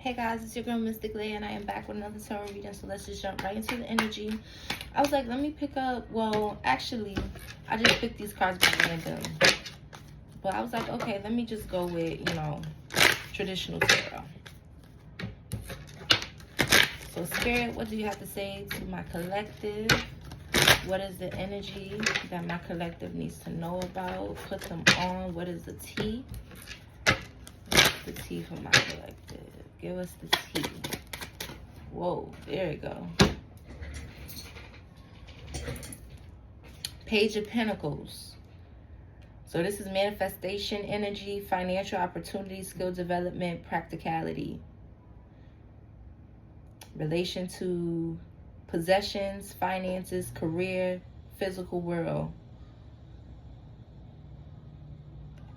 Hey guys, it's your girl Mystic Leia, and I am back with another tarot reading. So let's just jump right into the energy. I was like, let me pick up. Well, actually, I just picked these cards by random, but I was like, okay, let me just go with traditional tarot. So Spirit, what do you have to say to my collective? What is the energy that my collective needs to know about? Put them on. What is the tea? The tea for my collective. Give us the tea. Whoa, there we go. Page of Pentacles. So this is manifestation energy, financial opportunity, skill development, practicality. Relation to possessions, finances, career, physical world.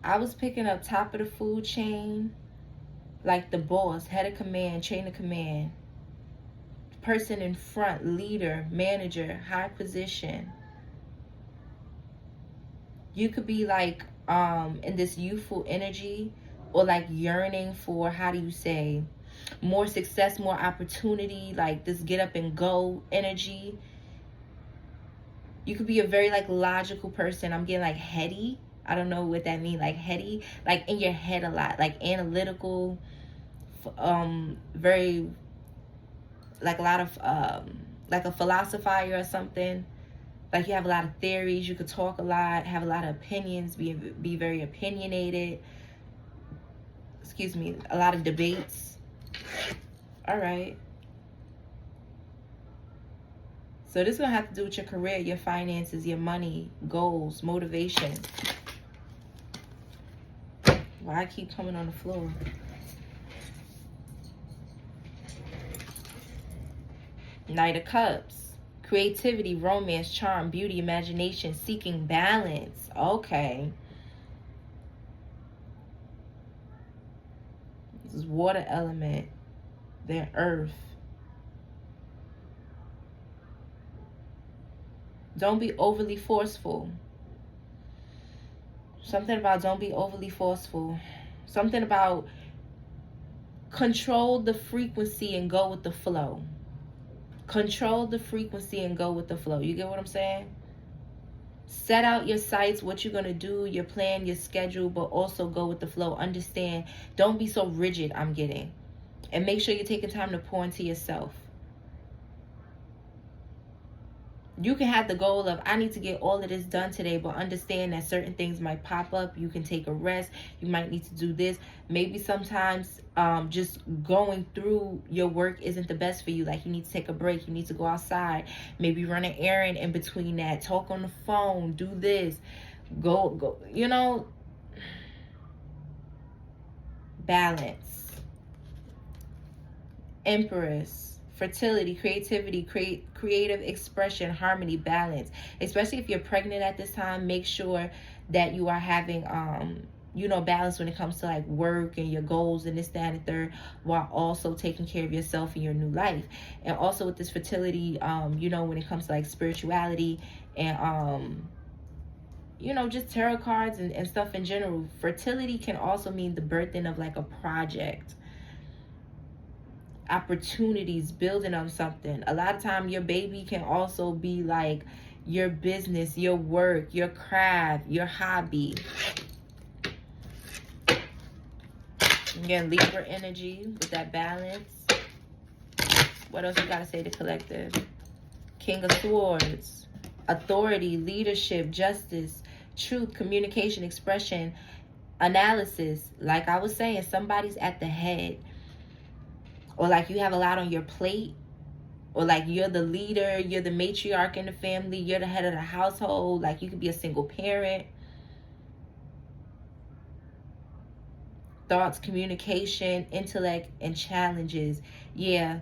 I was picking up top of the food chain, like the boss, head of command, chain of command. Person in front, leader, manager, high position. You could be like in this youthful energy, or like yearning for, how do you say, more success, more opportunity, like this get up and go energy. You could be a very like logical person. I'm getting like heady. I don't know what that means, like heady, like in your head a lot, like analytical, very like a lot of like a philosopher or something. Like you have a lot of theories, you could talk a lot, have a lot of opinions, be very opinionated. Excuse me, a lot of debates. All right. So this is gonna have to do with your career, your finances, your money, goals, motivation. Why I keep coming on the floor? Knight of Cups. Creativity, romance, charm, beauty, imagination, seeking balance. Okay. This is water element. Then earth. Don't be overly forceful. Something about don't be overly forceful. Something about control the frequency and go with the flow. Control the frequency and go with the flow. You get what I'm saying? Set out your sights, what you're going to do, your plan, your schedule, but also go with the flow. Understand. Don't be so rigid, I'm getting. And make sure you're taking time to pour into yourself. You can have the goal of, I need to get all of this done today, but understand that certain things might pop up. You can take a rest. You might need to do this. Maybe sometimes just going through your work isn't the best for you. Like you need to take a break. You need to go outside. Maybe run an errand in between that. Talk on the phone. Do this. Go. You know, balance. Empress. Fertility, creativity, creative expression, harmony, balance. Especially if you're pregnant at this time, make sure that you are having, balance when it comes to like work and your goals and this, that, and third, while also taking care of yourself and your new life. And also with this fertility, when it comes to like spirituality and, just tarot cards and stuff in general, fertility can also mean the birthing of like a project. Opportunities, building on something. A lot of time your baby can also be like your business, your work, your craft, your hobby. Again, Libra energy with that balance. What else you gotta say to collective? King of Swords. Authority, leadership, justice, truth, communication, expression, analysis. Like I was saying, somebody's at the head. Or like you have a lot on your plate. Or like you're the leader, you're the matriarch in the family, you're the head of the household. Like you could be a single parent. Thoughts, communication, intellect, and challenges. Yeah,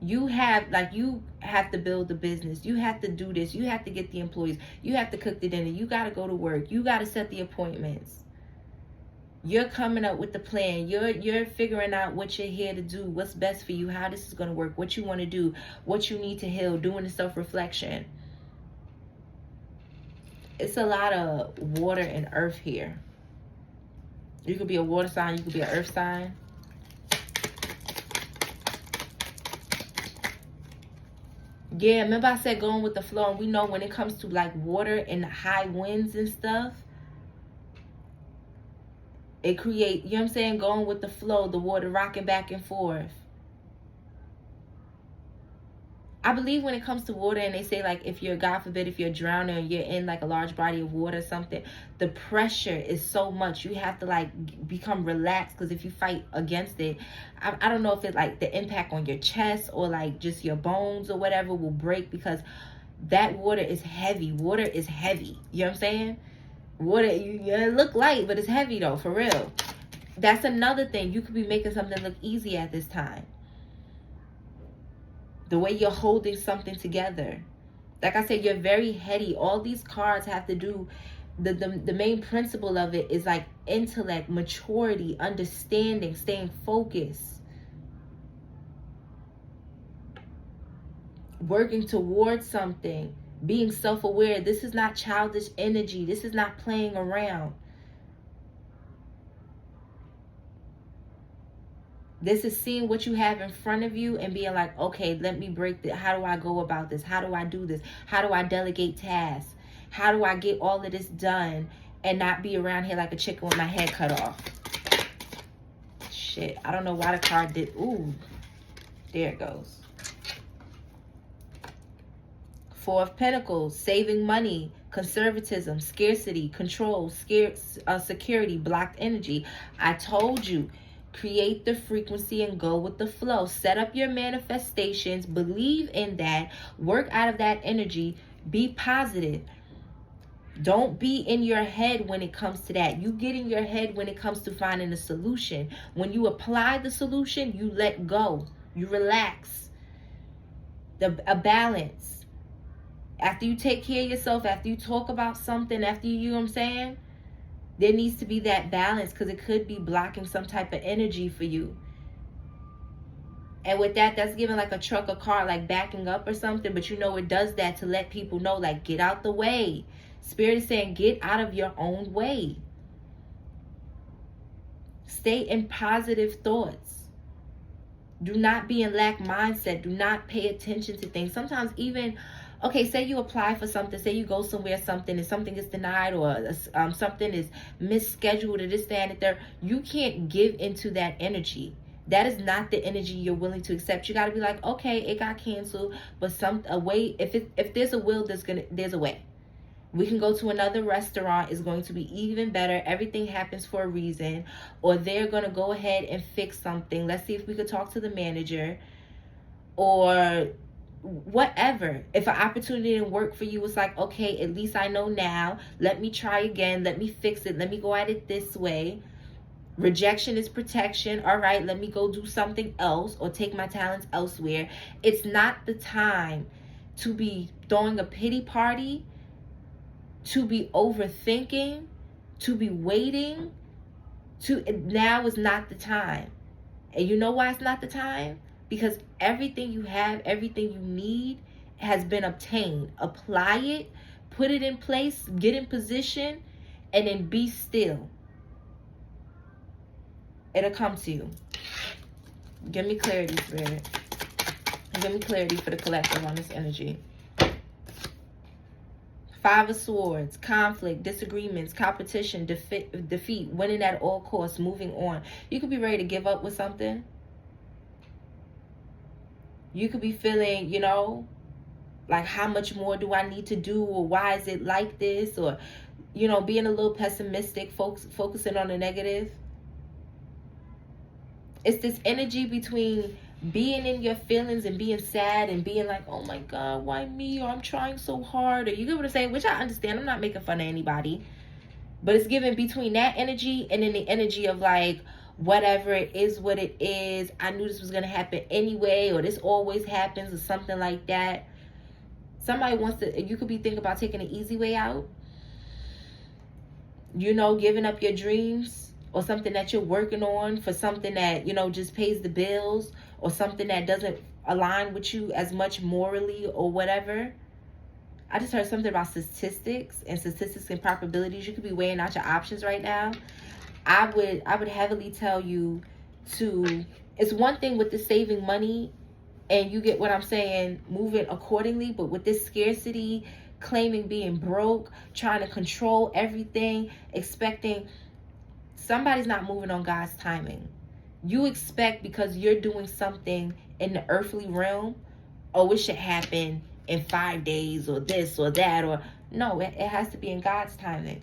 you have to build the business. You have to do this. You have to get the employees. You have to cook the dinner. You got to go to work. You got to set the appointments. You're coming up with the plan. You're figuring out what you're here to do, what's best for you, how this is going to work, what you want to do, what you need to heal, doing the self-reflection. It's a lot of water and earth here. You could be a water sign, you could be an earth sign. Yeah, remember I said going with the flow, and we know when it comes to like water and high winds and stuff, it create, you know what I'm saying, going with the flow, the water rocking back and forth. I believe when it comes to water, and they say like if you're, God forbid, if you're drowning or you're in like a large body of water or something, the pressure is so much. You have to like become relaxed, because if you fight against it, I don't know if it's like the impact on your chest or like just your bones or whatever will break, because that water is heavy. Water is heavy. You know what I'm saying? Water, it look light, but it's heavy though, for real. That's another thing. You could be making something look easy at this time. The way you're holding something together. Like I said, you're very heady. All these cards have to do, the main principle of it is like intellect, maturity, understanding, staying focused, working towards something, being self-aware. This is not childish energy. This is not playing around. This is seeing what you have in front of you and being like, okay, let me break this. How do I go about this? How do I do this? How do I delegate tasks? How do I get all of this done and not be around here like a chicken with my head cut off? Shit, I don't know why the card did. Ooh, there it goes. Four of Pentacles, saving money, conservatism, scarcity, control, security, blocked energy. I told you. Create the frequency and go with the flow. Set up your manifestations. Believe in that. Work out of that energy. Be positive. Don't be in your head when it comes to that. You get in your head when it comes to finding a solution. When you apply the solution, you let go. You relax. A balance. After you take care of yourself, after you talk about something, after you know what I'm saying? There needs to be that balance, because it could be blocking some type of energy for you. And with that, that's giving like a truck or car, like backing up or something. But you know, it does that to let people know, like, get out the way. Spirit is saying, get out of your own way. Stay in positive thoughts. Do not be in lack mindset. Do not pay attention to things. Sometimes even... Okay, say you apply for something, say you go somewhere, something, and something is denied, or something is misscheduled, or this, that, and the third. You can't give into that energy. That is not the energy you're willing to accept. You got to be like, okay, it got canceled, but a way. If there's a will, there's a way. We can go to another restaurant. It's going to be even better. Everything happens for a reason. Or they're going to go ahead and fix something. Let's see if we could talk to the manager, or whatever. If an opportunity didn't work for you, it's like, okay, at least I know now. Let me try again. Let me fix it. Let me go at it this way. Rejection is protection. All right, let me go do something else or take my talents elsewhere. It's not the time to be throwing a pity party, to be overthinking, to be waiting. Now is not the time. And you know why it's not the time? Because everything you have, everything you need has been obtained. Apply it, put it in place, get in position, and then be still. It'll come to you. Give me clarity, Spirit. Give me clarity for the collective on this energy. Five of Swords, conflict, disagreements, competition, defeat, winning at all costs, moving on. You could be ready to give up with something. You could be feeling, you know, like, how much more do I need to do? Or why is it like this? Or, you know, being a little pessimistic, focusing on the negative. It's this energy between being in your feelings and being sad and being like, oh my God, why me? Or I'm trying so hard. Or you get what I'm saying? Which I understand. I'm not making fun of anybody. But it's given between that energy and then the energy of like, whatever, it is what it is. I knew this was going to happen anyway, or this always happens, or something like that. Somebody wants to, you could be thinking about taking an easy way out. You know, giving up your dreams, or something that you're working on for something that, you know, just pays the bills, or something that doesn't align with you as much morally or whatever. I just heard something about statistics and probabilities. You could be weighing out your options right now. I would heavily tell you to, it's one thing with the saving money And you get what I'm saying, moving accordingly. But with this scarcity, claiming being broke, trying to control everything, expecting, somebody's not moving on God's timing. You expect because you're doing something in the earthly realm, oh, it should happen in 5 days or this or that, or no, it has to be in God's timing.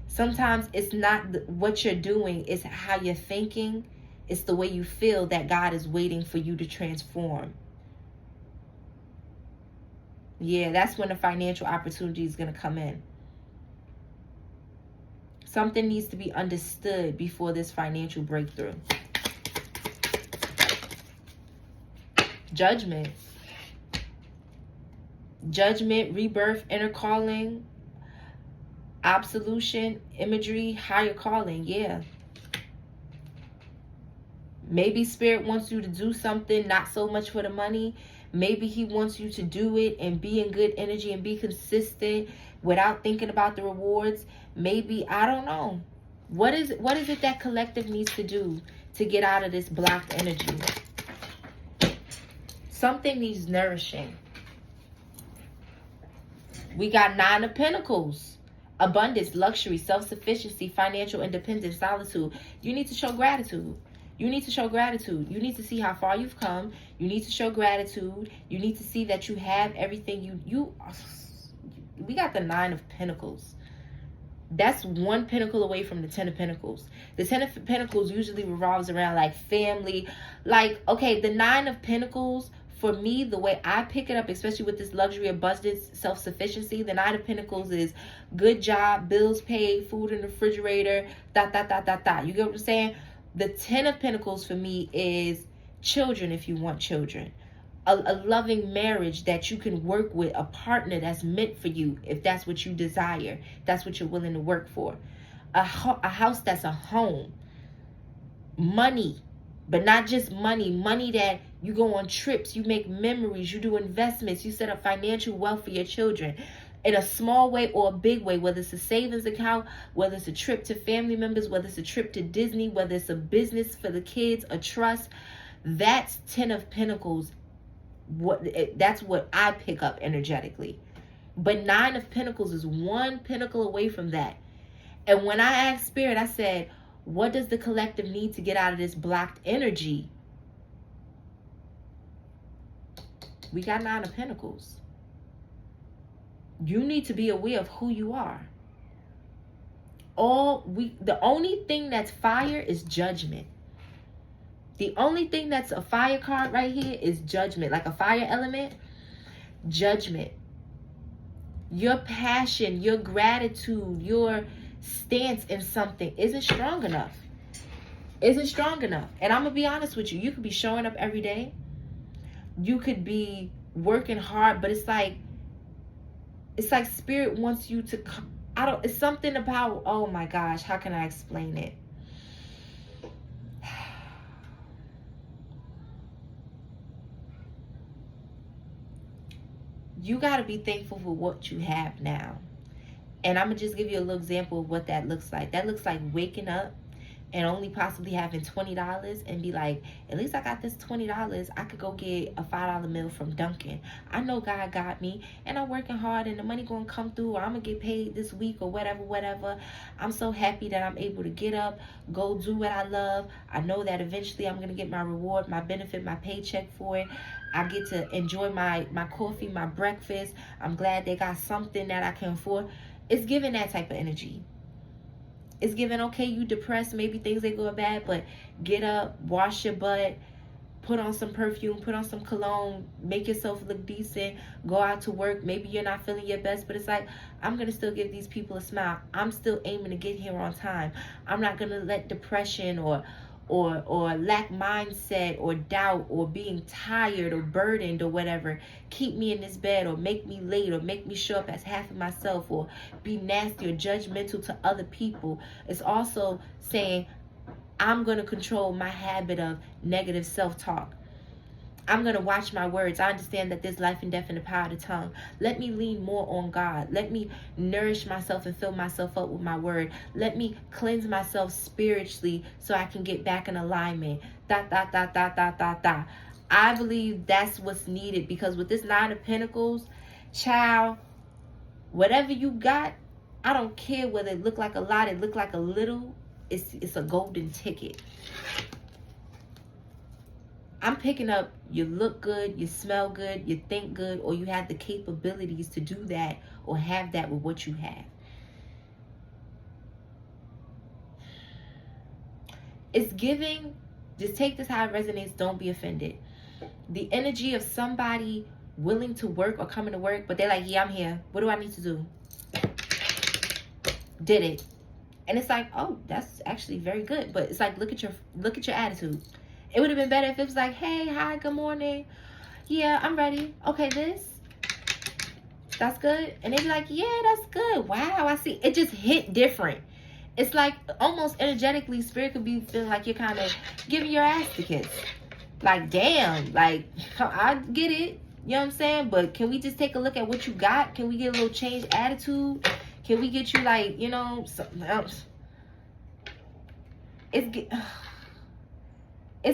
Sometimes it's not what you're doing, it's how you're thinking, it's the way you feel that God is waiting for you to transform. Yeah, that's when the financial opportunity is going to come in. Something needs to be understood before this financial breakthrough. Judgment. Judgment, rebirth, inner calling, absolution, imagery, higher calling. Yeah. Maybe Spirit wants you to do something, not so much for the money. Maybe he wants you to do it and be in good energy and be consistent without thinking about the rewards. Maybe, I don't know. What is it that collective needs to do to get out of this blocked energy? Something needs nourishing. We got 9 of Pentacles. Abundance, luxury, self-sufficiency, financial independence, solitude. You need to show gratitude. You need to show gratitude. You need to see how far you've come. You need to show gratitude. You need to see that you have everything we got the 9 of Pentacles. That's 1 pentacle away from the 10 of Pentacles. The 10 of Pentacles usually revolves around like family. Like, okay, the 9 of Pentacles, for me, the way I pick it up, especially with this luxury, abundance, self-sufficiency, the 9 of Pentacles is good job, bills paid, food in the refrigerator, ... You get what I'm saying? The 10 of Pentacles for me is children, if you want children. A loving marriage that you can work with, a partner that's meant for you, if that's what you desire, that's what you're willing to work for. A house that's a home. Money, but not just money that you go on trips, you make memories, you do investments, you set up financial wealth for your children. In a small way or a big way, whether it's a savings account, whether it's a trip to family members, whether it's a trip to Disney, whether it's a business for the kids, a trust, that's 10 of Pentacles. That's what I pick up energetically. But 9 of Pentacles is 1 pentacle away from that. And when I asked Spirit, I said, what does the collective need to get out of this blocked energy? We got 9 of Pentacles. You need to be aware of who you are. The only thing that's fire is judgment. The only thing that's a fire card right here is judgment. Like a fire element, judgment. Your passion, your gratitude, your stance in something isn't strong enough. Isn't strong enough. And I'm going to be honest with you. You could be showing up every day. You could be working hard, but it's like Spirit wants you to, it's something about, oh my gosh, how can I explain it? You got to be thankful for what you have now. And I'm going to just give you a little example of what that looks like. That looks like waking up and only possibly having $20 and be like, at least I got this $20. I could go get a $5 meal from Dunkin'. I know God got me and I'm working hard and the money going to come through, or I'm going to get paid this week or whatever. I'm so happy that I'm able to get up, go do what I love. I know that eventually I'm going to get my reward, my benefit, my paycheck for it. I get to enjoy my coffee, my breakfast. I'm glad they got something that I can afford. It's giving that type of energy. It's giving, okay, you depressed, maybe things ain't going bad, but get up, wash your butt, put on some perfume, put on some cologne, make yourself look decent, go out to work. Maybe you're not feeling your best, but it's like, I'm going to still give these people a smile. I'm still aiming to get here on time. I'm not going to let depression or lack mindset or doubt or being tired or burdened or whatever keep me in this bed or make me late or make me show up as half of myself or be nasty or judgmental to other people. It's also saying I'm going to control my habit of negative self-talk. I'm going to watch my words. I understand that there's life and death in the power of the tongue. Let me lean more on God. Let me nourish myself and fill myself up with my word. Let me cleanse myself spiritually so I can get back in alignment. I believe that's what's needed, because with this Nine of Pentacles, child, whatever you got, I don't care whether it look like a lot, it look like a little, it's a golden ticket. I'm picking up you look good, you smell good, you think good, or you have the capabilities to do that or have that with what you have. It's giving, just take this how it resonates, don't be offended. The energy of somebody willing to work or coming to work, but they're like, yeah, I'm here. What do I need to do? Did it. And it's like, oh, that's actually very good. But it's like, look at your attitude. It would have been better if it was like, hey, hi, good morning. Yeah, I'm ready. Okay, that's good. And they'd be like, yeah, that's good. Wow, I see. It just hit different. It's like almost energetically, spirit could be feeling like you're kind of giving your ass to kiss. Like, damn, like, I get it. You know what I'm saying? But can we just take a look at what you got? Can we get a little change attitude? Can we get you, like, you know, something else? It's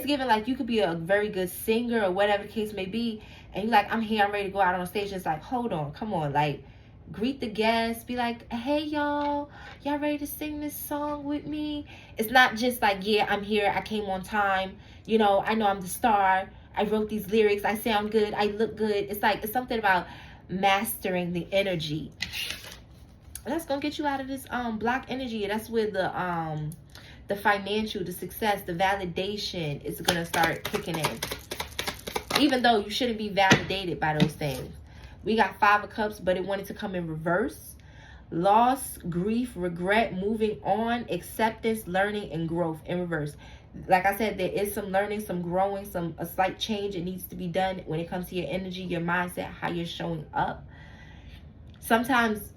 giving like you could be a very good singer or whatever the case may be. And you're like, I'm here, I'm ready to go out on stage. It's like, hold on, come on. Like, greet the guests. Be like, hey, y'all ready to sing this song with me? It's not just like, yeah, I'm here. I came on time. You know I'm the star. I wrote these lyrics. I sound good. I look good. It's like, it's something about mastering the energy. And that's going to get you out of this block energy. That's where the financial, the success, the validation is going to start kicking in. Even though you shouldn't be validated by those things. We got Five of Cups, but it wanted to come in reverse. Loss, grief, regret, moving on, acceptance, learning, and growth in reverse. Like I said, there is some learning, some growing, a slight change that needs to be done when it comes to your energy, your mindset, how you're showing up. Sometimes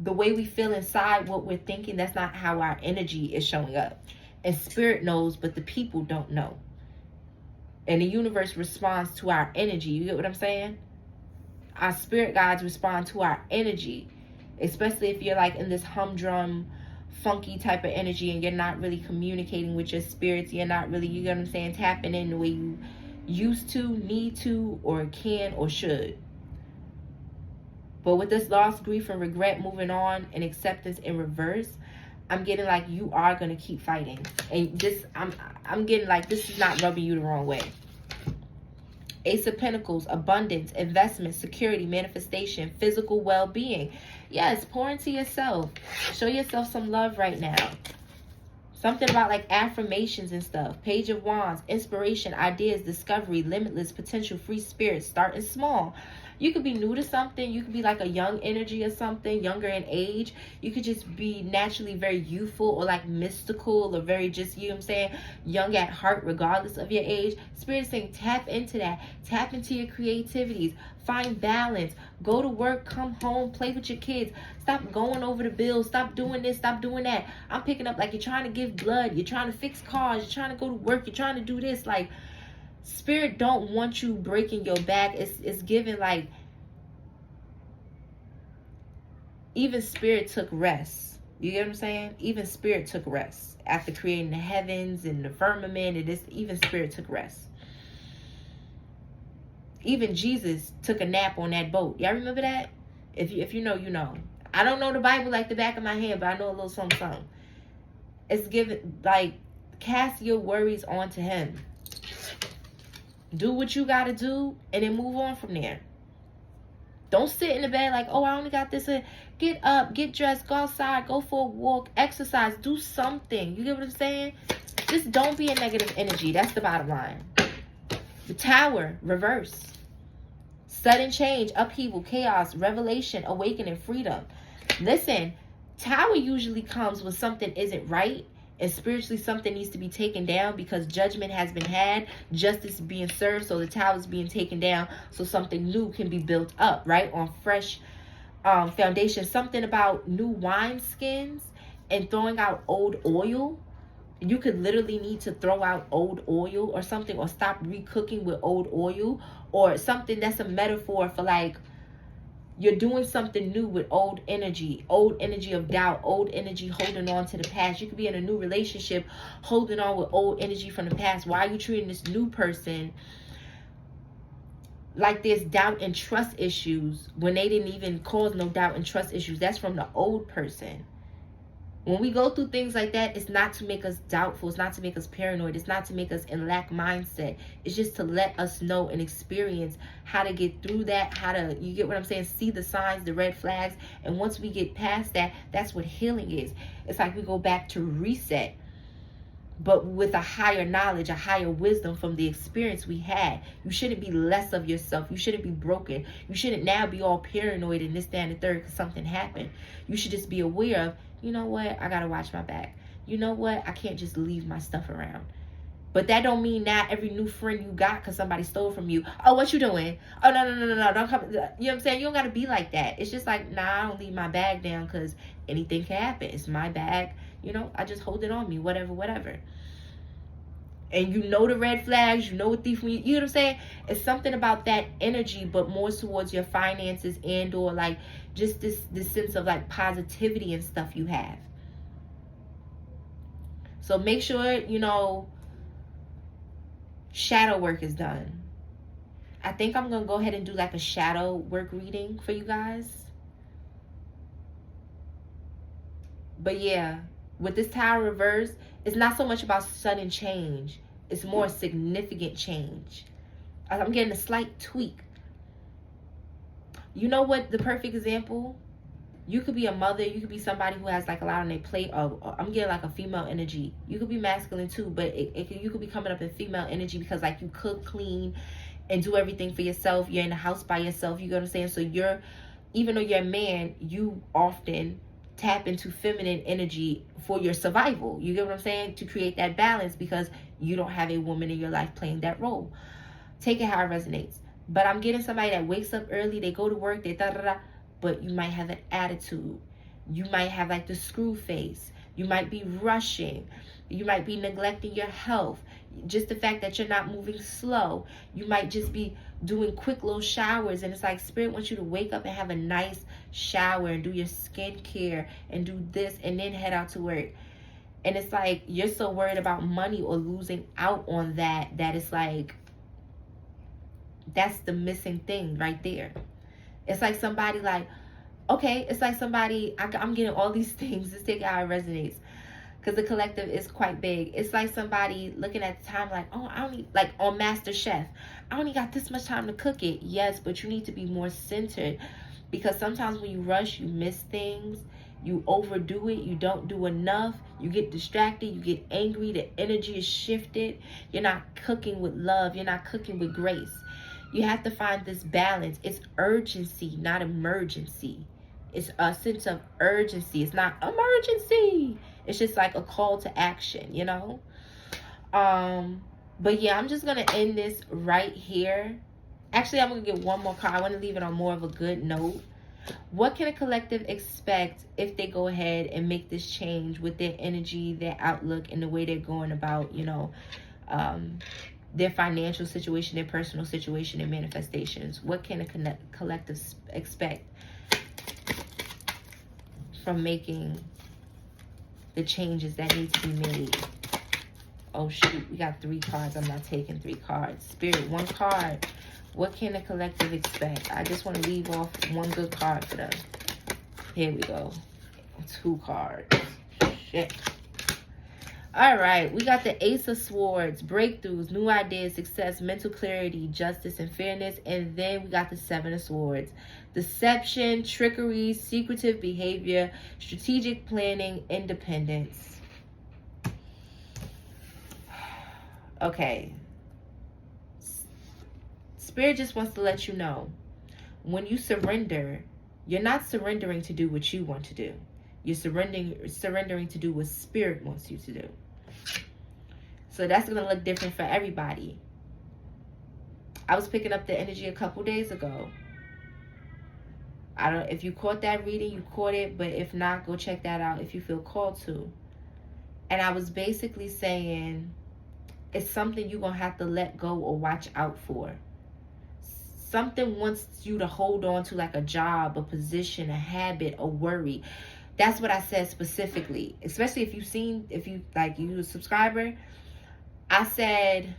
the way we feel inside, what we're thinking, that's not how our energy is showing up. And spirit knows, but the people don't know. And the universe responds to our energy. You get what I'm saying? Our spirit guides respond to our energy. Especially if you're like in this humdrum, funky type of energy and you're not really communicating with your spirits. You're not really, you get what I'm saying, tapping in the way you used to, need to, or can, or should. But with this loss, grief, and regret, moving on, and acceptance in reverse, I'm getting like you are going to keep fighting. And this, I'm getting like this is not rubbing you the wrong way. Ace of Pentacles, abundance, investment, security, manifestation, physical well-being. Yes, pour into yourself. Show yourself some love right now. Something about like affirmations and stuff. Page of Wands, inspiration, ideas, discovery, limitless potential, free spirit, starting small. You could be new to something. You could be like a young energy or something, younger in age. You could just be naturally very youthful or like mystical or very just, you know what I'm saying, young at heart regardless of your age. Spirit is saying tap into that. Tap into your creativities. Find balance. Go to work, come home, play with your kids. Stop going over the bills. Stop doing this, stop doing that. I'm picking up like you're trying to give blood. You're trying to fix cars. You're trying to go to work. You're trying to do this. Like, spirit don't want you breaking your back. It's given like even spirit took rest. You get what I'm saying? Even spirit took rest after creating the heavens and the firmament. And this, even spirit took rest. Even Jesus took a nap on that boat. Y'all remember that? If you know, you know. I don't know the Bible like the back of my hand, but I know a little something. It's given like cast your worries onto him. Do what you got to do and then move on from there. Don't sit in the bed like, oh, I only got this. Get up, get dressed, go outside, go for a walk, exercise, do something. You get what I'm saying? Just don't be a negative energy. That's the bottom line. The Tower, reverse. Sudden change, upheaval, chaos, revelation, awakening, freedom. Listen, Tower usually comes when something isn't right. And spiritually something needs to be taken down because judgment has been had, justice is being served, so the tower is being taken down so something new can be built up, right? On fresh foundation. Something about new wine skins and throwing out old oil. You could literally need to throw out old oil or something, or stop recooking with old oil, or something that's a metaphor for like you're doing something new with old energy of doubt, old energy holding on to the past. You could be in a new relationship holding on with old energy from the past. Why are you treating this new person like there's doubt and trust issues when they didn't even cause no doubt and trust issues. That's from the old person. When we go through things like that, it's not to make us doubtful. It's not to make us paranoid. It's not to make us in lack mindset. It's just to let us know and experience how to get through that, how to, you get what I'm saying? See the signs, the red flags. And once we get past that, that's what healing is. It's like we go back to reset, but with a higher knowledge, a higher wisdom from the experience we had. You shouldn't be less of yourself. You shouldn't be broken. You shouldn't now be all paranoid and this, that, and the third because something happened. You should just be aware of, you know what, I gotta watch my back. You know what, I can't just leave my stuff around. But that don't mean not every new friend you got because somebody stole from you. Oh, what you doing? Oh, no, don't come. You know what I'm saying? You don't got to be like that. It's just like, nah, I don't leave my bag down because anything can happen. It's my bag. You know, I just hold it on me, whatever. And you know the red flags, you know what thief, you know what I'm saying? It's something about that energy, but more towards your finances and or like just this sense of like positivity and stuff you have. So make sure, you know, shadow work is done. I think I'm going to go ahead and do like a shadow work reading for you guys. But yeah, with this Tower reverse, it's not so much about sudden change. It's more significant change. I'm getting a slight tweak. You know what? The perfect example? You could be a mother. You could be somebody who has like a lot on their plate. I'm getting like a female energy. You could be masculine too, but you could be coming up in female energy because like you cook, clean, and do everything for yourself. You're in the house by yourself. You know what I'm saying? So even though you're a man, you often tap into feminine energy for your survival. You get what I'm saying? To create that balance because you don't have a woman in your life playing that role. Take it how it resonates. But I'm getting somebody that wakes up early, they go to work, they da-da-da, but you might have an attitude. You might have like the screw face. You might be rushing. You might be neglecting your health. Just the fact that you're not moving slow. You might just be doing quick little showers, and it's like Spirit wants you to wake up and have a nice shower and do your skincare and do this and then head out to work. And it's like you're so worried about money or losing out on that it's like that's the missing thing right there. It's like somebody like, okay, it's like somebody, I'm getting all these things. Just take it how it resonates. Because the collective is quite big. It's like somebody looking at the time like, oh, I only, like on Master Chef, I only got this much time to cook it. Yes, but you need to be more centered. Because sometimes when you rush, you miss things. You overdo it. You don't do enough. You get distracted. You get angry. The energy is shifted. You're not cooking with love. You're not cooking with grace. You have to find this balance. It's urgency, not emergency. It's a sense of urgency. It's not emergency. It's just like a call to action, you know? But yeah, I'm just going to end this right here. Actually, I'm going to get one more card. I want to leave it on more of a good note. What can a collective expect if they go ahead and make this change with their energy, their outlook, and the way they're going about, you know, their financial situation, their personal situation, their manifestations? What can a collective expect from making the changes that need to be made? Oh shoot, we got 3 cards. I'm not taking 3 cards. Spirit, 1 card. What can a collective expect? I just want to leave off 1 good card for them. Here we go. 2 cards. Shit. All right, we got the Ace of Swords, breakthroughs, new ideas, success, mental clarity, justice, and fairness. And then we got the 7 of Swords, deception, trickery, secretive behavior, strategic planning, independence. Okay. Spirit just wants to let you know, when you surrender, you're not surrendering to do what you want to do. You're surrendering to do what Spirit wants you to do. So that's going to look different for everybody. I was picking up the energy a couple days ago. I don't, if you caught that reading, you caught it. But if not, go check that out if you feel called to. And I was basically saying, it's something you're going to have to let go or watch out for. Something wants you to hold on to, like a job, a position, a habit, a worry. That's what I said specifically. Especially if you a subscriber. I said,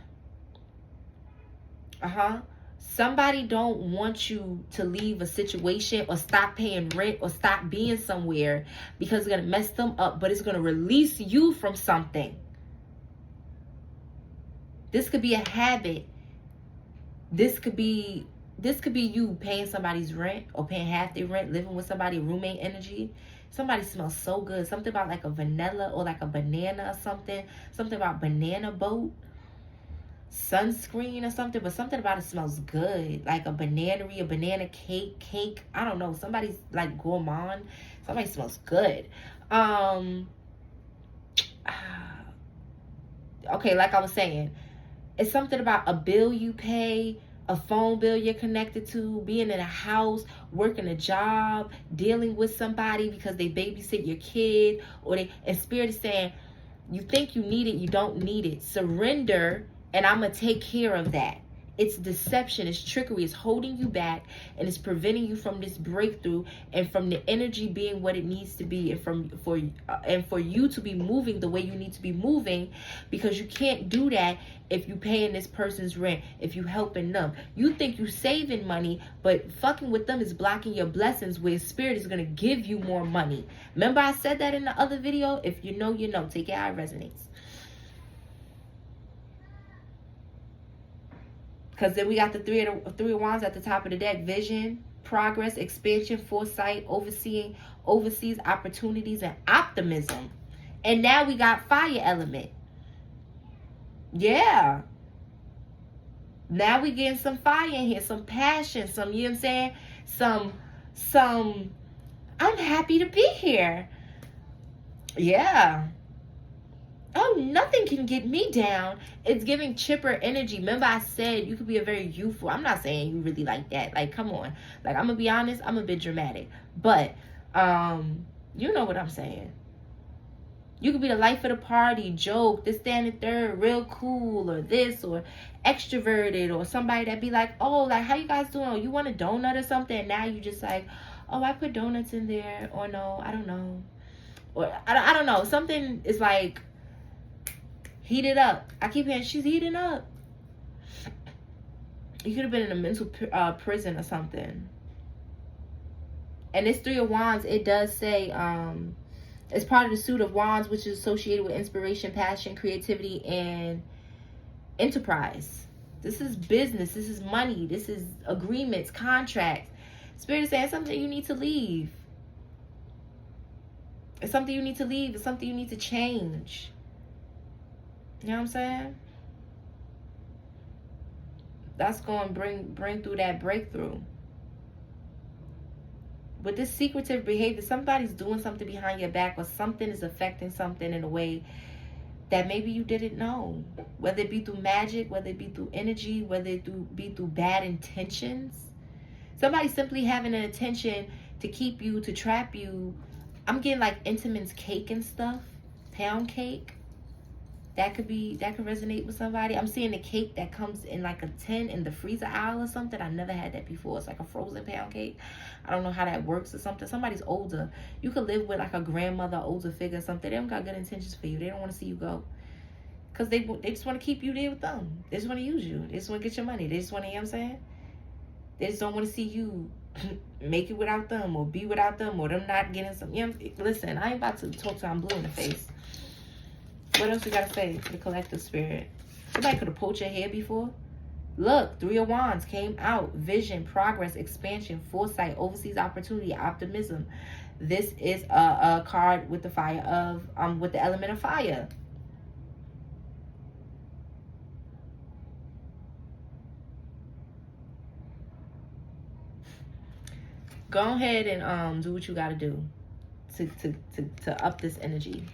Somebody don't want you to leave a situation or stop paying rent or stop being somewhere because it's going to mess them up, but it's going to release you from something. This could be a habit. This could be you paying somebody's rent or paying half their rent, living with somebody, roommate energy. Somebody smells so good. Something about like a vanilla or like a banana or something. Something about banana boat. Sunscreen or something, but something about it smells good. Like a banana-y, a banana cake. I don't know. Somebody's like gourmand. Somebody smells good. Okay, like I was saying, it's something about a bill you pay, a phone bill you're connected to, being in a house, working a job, dealing with somebody because they babysit your kid, and Spirit is saying, you think you need it, you don't need it. Surrender, and I'm going to take care of that. It's deception, it's trickery, it's holding you back, and it's preventing you from this breakthrough and from the energy being what it needs to be, and for you to be moving the way you need to be moving, because you can't do that if you paying this person's rent, if you helping them. You think you saving money, but fucking with them is blocking your blessings, where Spirit is going to give you more money. Remember I said that in the other video? If you know, you know. Take it how it resonates. Because then we got the three of wands at the top of the deck. Vision, progress, expansion, foresight, overseas opportunities, and optimism. And now we got fire element. Yeah. Now we getting some fire in here, some passion, some, you know what I'm saying? Some, I'm happy to be here. Yeah. Oh, nothing can get me down. It's giving chipper energy. Remember I said you could be a very youthful. I'm not saying you really like that. Like, come on. Like, I'm going to be honest. I'm a bit dramatic. But, you know what I'm saying. You could be the life of the party, joke, this, that, and the third, real cool, or this, or extroverted, or somebody that be like, oh, like, how you guys doing? You want a donut or something? And now you just like, oh, I put donuts in there. Or no, I don't know. Or, I don't know. Something is like, heated up. I keep hearing she's heating up. You could have been in a mental prison or something. And this Three of Wands, it does say, it's part of the suit of wands, which is associated with inspiration, passion, creativity, and enterprise. This is business. This is money. This is agreements, contracts. Spirit is saying something you need to leave. It's something you need to leave. It's something you need to change. You know what I'm saying? That's going to bring through that breakthrough. With this secretive behavior, somebody's doing something behind your back, or something is affecting something in a way that maybe you didn't know. Whether it be through magic, whether it be through energy, whether it be through bad intentions. Somebody's simply having an intention to keep you, to trap you. I'm getting like Entenmann's cake and stuff. Pound cake. That could resonate with somebody. I'm seeing the cake that comes in like a tin in the freezer aisle or something. I never had that before. It's like a frozen pound cake. I don't know how that works or something. Somebody's older. You could live with like a grandmother, older figure or something. They don't got good intentions for you. They don't want to see you go. Because they just want to keep you there with them. They just want to use you. They just want to get your money. They just want to, you know what I'm saying? They just don't want to see you make it without them, or be without them, or them not getting some. You know, listen, I ain't about to talk to I'm blue in the face. What else we got to say for the collective spirit? Somebody could have pulled your hair before. Look, Three of Wands came out. Vision, progress, expansion, foresight, overseas opportunity, optimism. This is a card with the fire of, with the element of fire. Go ahead and do what you got to do to up this energy.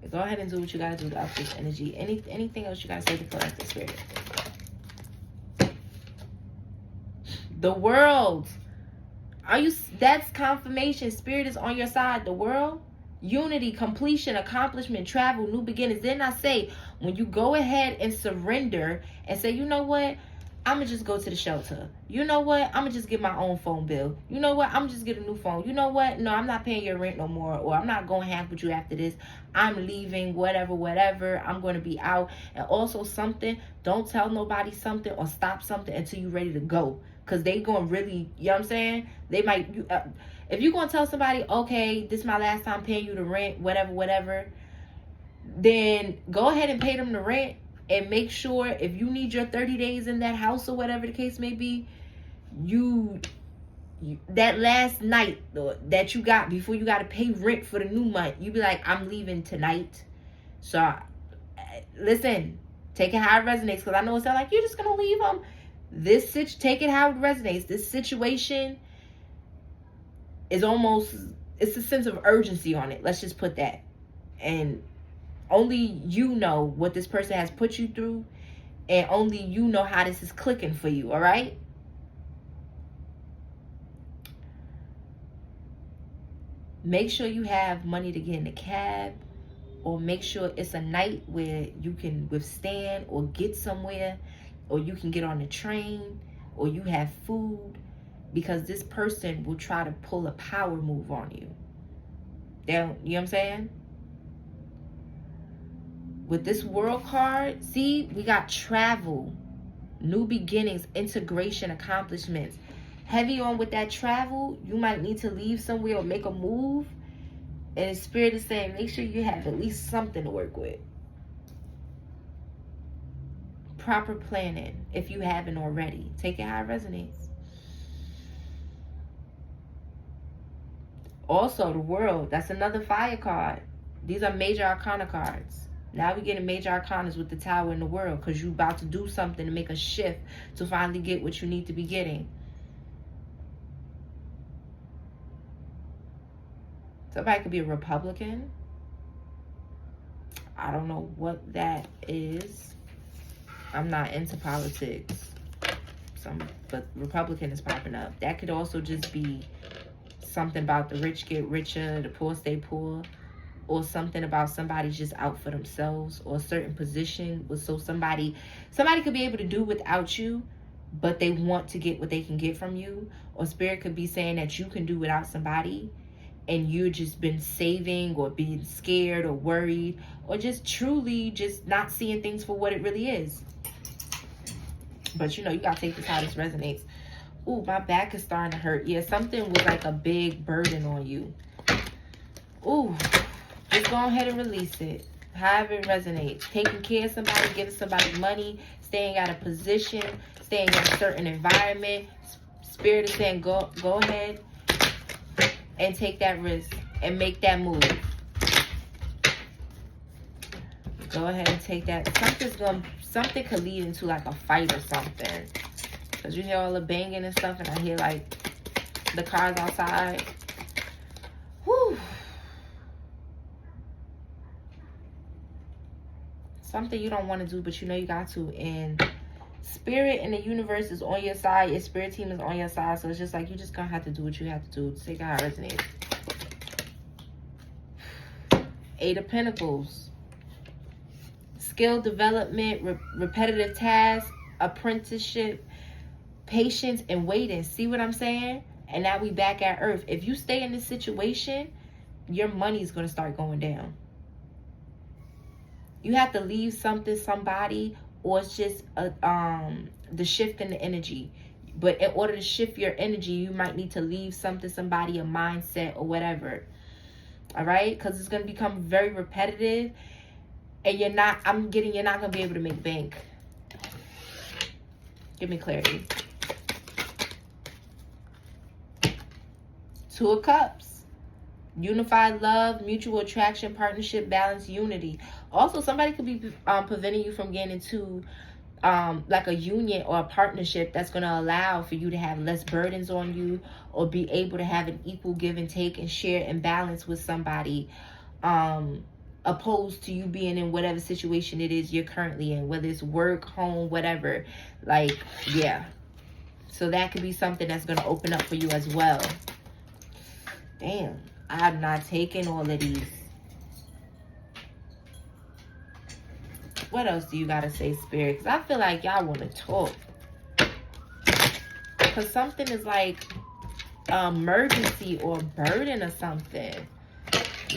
Go ahead and do what you gotta do to up this energy. Anything else you gotta say to collect the spirit? The world. That's confirmation. Spirit is on your side. The world. Unity, completion, accomplishment, travel, new beginnings. Then I say, when you go ahead and surrender and say, you know what? I'm going to just go to the shelter. You know what? I'm going to just get my own phone bill. You know what? I'm just get a new phone. You know what? No, I'm not paying your rent no more. Or I'm not going half with you after this. I'm leaving, whatever. I'm going to be out. And also something, don't tell nobody something or stop something until you're ready to go. Because they going to really, you know what I'm saying? They might, if you're going to tell somebody, okay, this is my last time paying you the rent, whatever, then go ahead and pay them the rent. And make sure if you need your 30 days in that house or whatever the case may be, you that last night that you got before you got to pay rent for the new month, you be like, I'm leaving tonight. So listen, take it how it resonates, because I know it's not like you're just gonna leave them. Take it how it resonates. This situation is almost, it's a sense of urgency on it. Let's just put that. And only you know what this person has put you through, and only you know how this is clicking for you, all right? Make sure you have money to get in a cab, or make sure it's a night where you can withstand or get somewhere, or you can get on the train, or you have food, because this person will try to pull a power move on you. You know what I'm saying? With this world card, see, we got travel, new beginnings, integration, accomplishments. Heavy on with that travel, you might need to leave somewhere or make a move. And the spirit is saying, make sure you have at least something to work with. Proper planning, if you haven't already. Take it how it resonates. Also, the world, that's another fire card. These are major arcana cards. Now we getting major arcanas with the tower in the world, because you about to do something to make a shift to finally get what you need to be getting. Somebody could be a Republican. I don't know what that is. I'm not into politics. But Republican is popping up. That could also just be something about the rich get richer, the poor stay poor. Or something about somebody's just out for themselves, or a certain position. So somebody could be able to do without you, but they want to get what they can get from you. Or spirit could be saying that you can do without somebody, and you just been saving, or being scared or worried, or just truly just not seeing things for what it really is. But you know, you gotta take this how this resonates. Ooh, my back is starting to hurt. Yeah, something was like a big burden on you. Ooh. Just go ahead and release it. However it resonates. Taking care of somebody, giving somebody money, staying out of position, staying in a certain environment. Spirit is saying go ahead and take that risk and make that move. Go ahead and take that. Something could lead into like a fight or something. Because you hear all the banging and stuff, and I hear like the cars outside. Whew. Something you don't want to do, but you know you got to. And spirit and the universe is on your side. Your spirit team is on your side. So it's just like, you just gonna have to do what you have to do. Take it how it resonates. 8 of Pentacles. Skill development, repetitive tasks, apprenticeship, patience, and waiting. See what I'm saying? And now we back at earth. If you stay in this situation, your money is going to start going down. You have to leave something, somebody, or it's just the shift in the energy. But in order to shift your energy, you might need to leave something, somebody, a mindset, or whatever. All right? Because it's going to become very repetitive. And you're not going to be able to make bank. Give me clarity. 2 of Cups. Unified love, mutual attraction, partnership, balance, unity. Also, somebody could be preventing you from getting into like a union or a partnership that's going to allow for you to have less burdens on you, or be able to have an equal give and take and share and balance with somebody, opposed to you being in whatever situation it is you're currently in, whether it's work, home, whatever. Like, yeah. So that could be something that's going to open up for you as well. Damn. I'm not taking all of these. What else do you got to say, Spirit? Because I feel like y'all want to talk. Because something is like emergency or burden or something.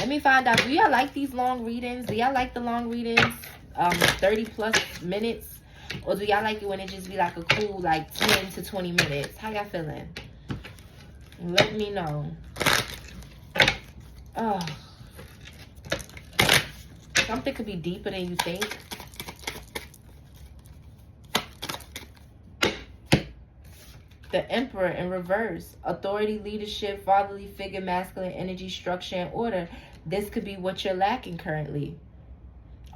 Let me find out. Do y'all like these long readings? Do y'all like the long readings? 30 plus minutes? Or do y'all like it when it just be like a cool like 10 to 20 minutes? How y'all feeling? Let me know. Oh. Something could be deeper than you think. The Emperor in reverse. Authority, leadership, fatherly figure, masculine energy, structure, and order. This could be what you're lacking currently.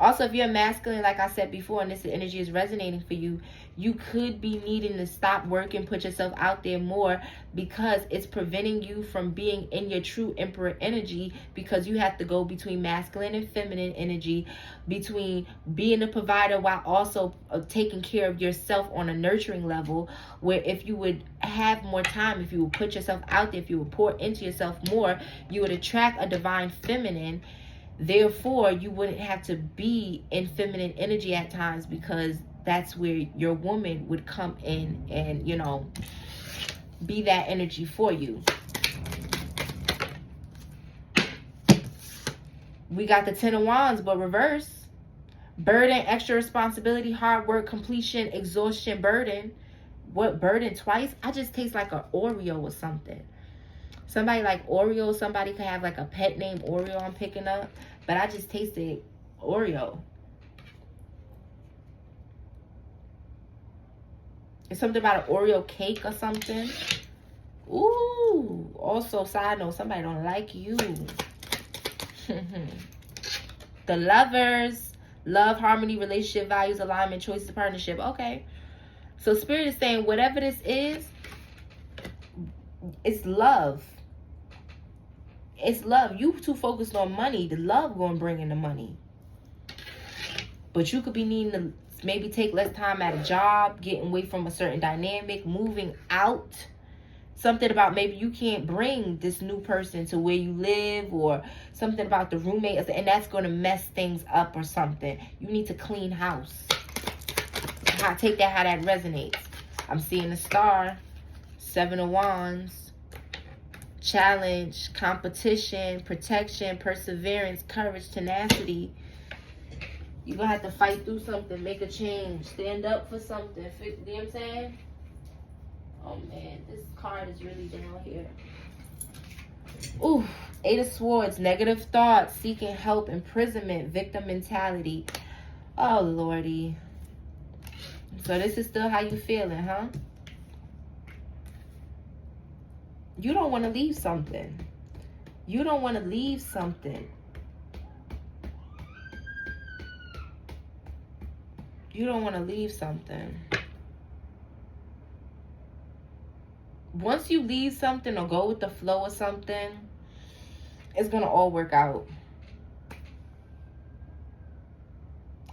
Also, if you're masculine, like I said before, and this energy is resonating for you, you could be needing to stop working, put yourself out there more, because it's preventing you from being in your true Emperor energy, because you have to go between masculine and feminine energy, between being a provider while also taking care of yourself on a nurturing level, where if you would have more time, if you would put yourself out there, if you would pour into yourself more, you would attract a divine feminine. Therefore, you wouldn't have to be in feminine energy at times, because that's where your woman would come in and, you know, be that energy for you. We got the Ten of Wands, but reverse. Burden, extra responsibility, hard work, completion, exhaustion, burden. What burden twice? I just taste like an Oreo or something. Somebody like Oreo, somebody could have like a pet named Oreo I'm picking up. But I just tasted Oreo. It's something about an Oreo cake or something. Ooh. Also, side note, somebody don't like you. The Lovers. Love, harmony, relationship, values, alignment, choices, partnership. Okay. So Spirit is saying whatever this is, it's love. It's love. You too focused on money. The love going to bring in the money. But you could be needing to maybe take less time at a job, getting away from a certain dynamic, moving out. Something about maybe you can't bring this new person to where you live, or something about the roommate, and that's going to mess things up or something. You need to clean house. Take that how that resonates. I'm seeing the Star, Seven of Wands. Challenge, competition, protection, perseverance, courage, tenacity. You're going to have to fight through something, make a change, stand up for something. You know what I'm saying? Oh, man, this card is really down here. Ooh, Eight of Swords, negative thoughts, seeking help, imprisonment, victim mentality. Oh, Lordy. So this is still how you feeling, huh? You don't want to leave something. You don't want to leave something. You don't want to leave something. Once you leave something or go with the flow of something, it's going to all work out.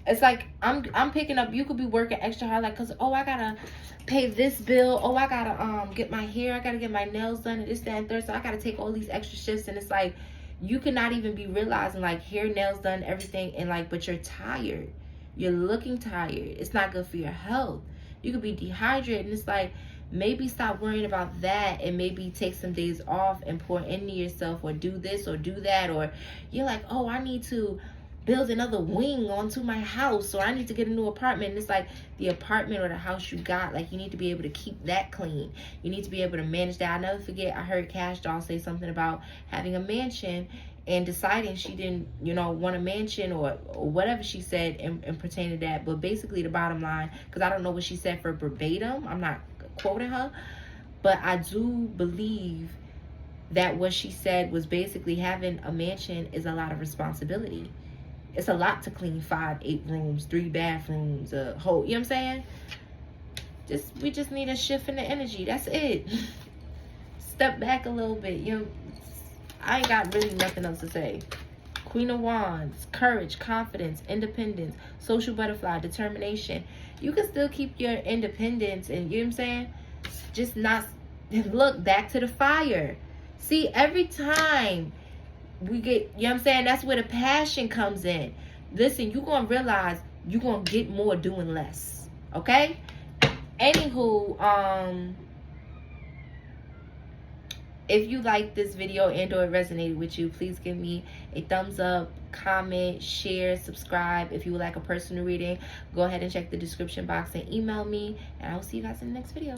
It's like I'm picking up, you could be working extra hard, like, cause I gotta pay this bill, I gotta get my hair, I gotta get my nails done, and this, that, and third, so I gotta take all these extra shifts, and it's like you could not even be realizing, like, hair, nails done, everything, and like, but you're tired, you're looking tired. It's not good for your health. You could be dehydrated, and it's like, maybe stop worrying about that, and maybe take some days off and pour into yourself, or do this or do that, or you're like, I need to build another wing onto my house, or I need to get a new apartment. And it's like the apartment or the house you got, like, you need to be able to keep that clean. You need to be able to manage that. I never forget, I heard Cash Doll say something about having a mansion and deciding she didn't, want a mansion or whatever she said and pertaining to that. But basically the bottom line, because I don't know what she said for verbatim, I'm not quoting her, but I do believe that what she said was basically having a mansion is a lot of responsibility. It's a lot to clean 5, 8 rooms, 3 bathrooms, a whole, you know what I'm saying? We just need a shift in the energy. That's it. Step back a little bit. I ain't got really nothing else to say. Queen of Wands, courage, confidence, independence, social butterfly, determination. You can still keep your independence, and you know what I'm saying? Just not look back to the fire. See, every time we get, you know what I'm saying, that's where the passion comes in. Listen, you're going to realize you're going to get more doing less. Okay? Anywho, If you like this video and or it resonated with you, please give me a thumbs up, comment, share, subscribe. If you would like a personal reading, go ahead and check the description box and email me. And I will see you guys in the next video.